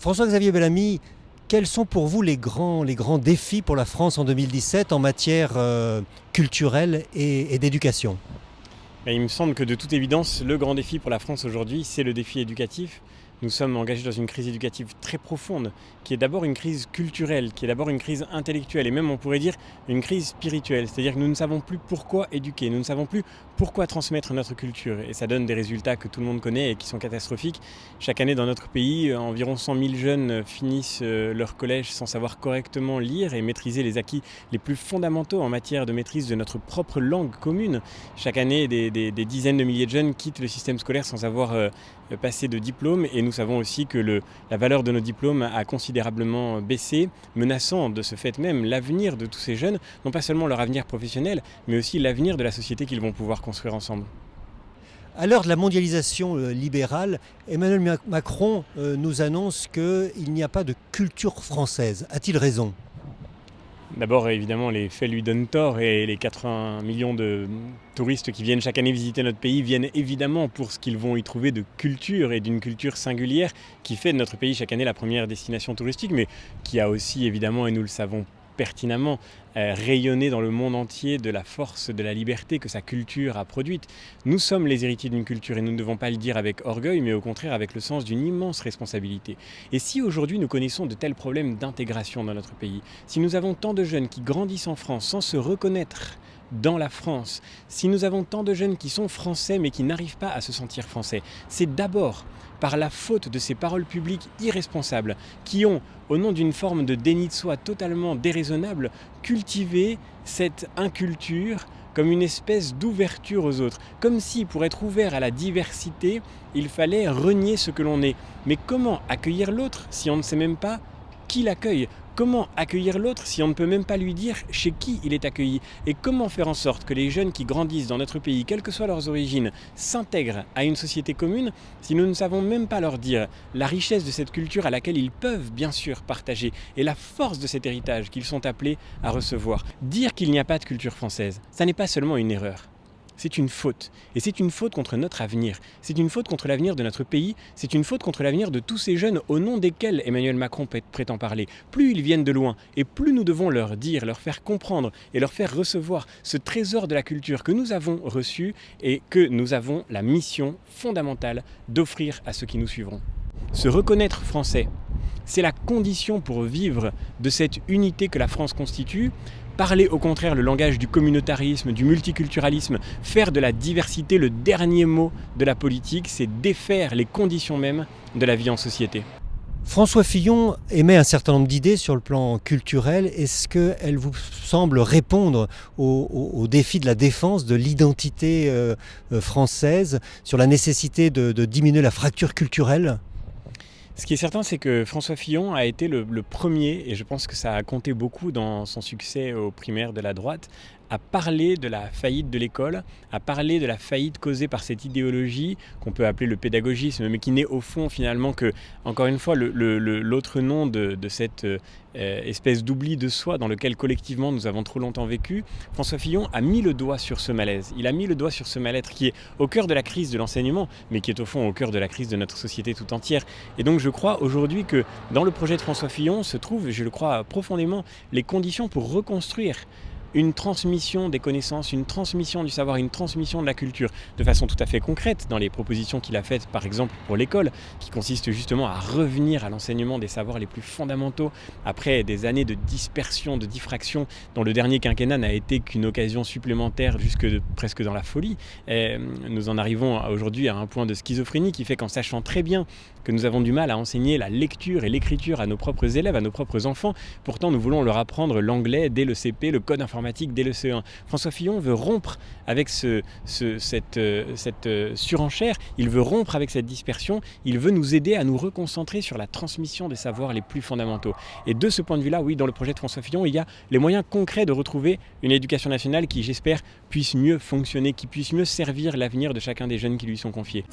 François-Xavier Bellamy, quels sont pour vous les grands défis pour la France en 2017 en matière culturelle et d'éducation? Il me semble que de toute évidence, le grand défi pour la France aujourd'hui, c'est le défi éducatif. Nous sommes engagés dans une crise éducative très profonde, qui est d'abord une crise culturelle, qui est d'abord une crise intellectuelle et même on pourrait dire une crise spirituelle. C'est-à-dire que nous ne savons plus pourquoi éduquer, nous ne savons plus pourquoi transmettre notre culture. Et ça donne des résultats que tout le monde connaît et qui sont catastrophiques. Chaque année dans notre pays, environ 100 000 jeunes finissent leur collège sans savoir correctement lire et maîtriser les acquis les plus fondamentaux en matière de maîtrise de notre propre langue commune. Chaque année, des dizaines de milliers de jeunes quittent le système scolaire sans avoir passé de diplôme et nous savons aussi que la valeur de nos diplômes a considérablement baissé, menaçant de ce fait même l'avenir de tous ces jeunes, non pas seulement leur avenir professionnel, mais aussi l'avenir de la société qu'ils vont pouvoir construire ensemble. À l'heure de la mondialisation libérale, Emmanuel Macron nous annonce qu'il n'y a pas de culture française. A-t-il raison ? D'abord, évidemment, les faits lui donnent tort et les 80 millions de touristes qui viennent chaque année visiter notre pays viennent évidemment pour ce qu'ils vont y trouver de culture et d'une culture singulière qui fait de notre pays chaque année la première destination touristique, mais qui a aussi évidemment, et nous le savons pertinemment, rayonner dans le monde entier de la force de la liberté que sa culture a produite. Nous sommes les héritiers d'une culture et nous ne devons pas le dire avec orgueil, mais au contraire avec le sens d'une immense responsabilité. Et si aujourd'hui nous connaissons de tels problèmes d'intégration dans notre pays, si nous avons tant de jeunes qui grandissent en France sans se reconnaître dans la France, si nous avons tant de jeunes qui sont français mais qui n'arrivent pas à se sentir français, c'est d'abord par la faute de ces paroles publiques irresponsables qui ont, au nom d'une forme de déni de soi totalement déraisonnable, cultivé cette inculture comme une espèce d'ouverture aux autres. Comme si, pour être ouvert à la diversité, il fallait renier ce que l'on est. Mais comment accueillir l'autre si on ne sait même pas qui l'accueille ? Comment accueillir l'autre si on ne peut même pas lui dire chez qui il est accueilli? Et comment faire en sorte que les jeunes qui grandissent dans notre pays, quelles que soient leurs origines, s'intègrent à une société commune si nous ne savons même pas leur dire la richesse de cette culture à laquelle ils peuvent bien sûr partager et la force de cet héritage qu'ils sont appelés à recevoir? Dire qu'il n'y a pas de culture française, ça n'est pas seulement une erreur. C'est une faute. Et c'est une faute contre notre avenir. C'est une faute contre l'avenir de notre pays. C'est une faute contre l'avenir de tous ces jeunes au nom desquels Emmanuel Macron prétend parler. Plus ils viennent de loin et plus nous devons leur dire, leur faire comprendre et leur faire recevoir ce trésor de la culture que nous avons reçu et que nous avons la mission fondamentale d'offrir à ceux qui nous suivront. Se reconnaître français, c'est la condition pour vivre de cette unité que la France constitue. Parler au contraire le langage du communautarisme, du multiculturalisme, faire de la diversité le dernier mot de la politique, c'est défaire les conditions mêmes de la vie en société. François Fillon émet un certain nombre d'idées sur le plan culturel. Est-ce qu'elles vous semblent répondre au défi de la défense de l'identité française, sur la nécessité de diminuer la fracture culturelle ? Ce qui est certain, c'est que François Fillon a été le premier, et je pense que ça a compté beaucoup dans son succès aux primaires de la droite, à parler de la faillite de l'école, à parler de la faillite causée par cette idéologie qu'on peut appeler le pédagogisme, mais qui n'est au fond finalement que, encore une fois, l'autre nom de cette espèce d'oubli de soi dans lequel collectivement nous avons trop longtemps vécu. François Fillon a mis le doigt sur ce malaise. Il a mis le doigt sur ce mal-être qui est au cœur de la crise de l'enseignement, mais qui est au fond au cœur de la crise de notre société tout entière. Et donc je crois aujourd'hui que dans le projet de François Fillon se trouvent, je le crois profondément, les conditions pour reconstruire une transmission des connaissances, une transmission du savoir, une transmission de la culture de façon tout à fait concrète dans les propositions qu'il a faites par exemple pour l'école, qui consiste justement à revenir à l'enseignement des savoirs les plus fondamentaux après des années de dispersion, de diffraction dont le dernier quinquennat n'a été qu'une occasion supplémentaire presque dans la folie. Et nous en arrivons aujourd'hui à un point de schizophrénie qui fait qu'en sachant très bien que nous avons du mal à enseigner la lecture et l'écriture à nos propres élèves, à nos propres enfants, pourtant nous voulons leur apprendre l'anglais dès le CP, le code informatique dès le CE1. François Fillon veut rompre avec cette surenchère, il veut rompre avec cette dispersion, il veut nous aider à nous reconcentrer sur la transmission des savoirs les plus fondamentaux. Et de ce point de vue-là, oui, dans le projet de François Fillon, il y a les moyens concrets de retrouver une éducation nationale qui, j'espère, puisse mieux fonctionner, qui puisse mieux servir l'avenir de chacun des jeunes qui lui sont confiés.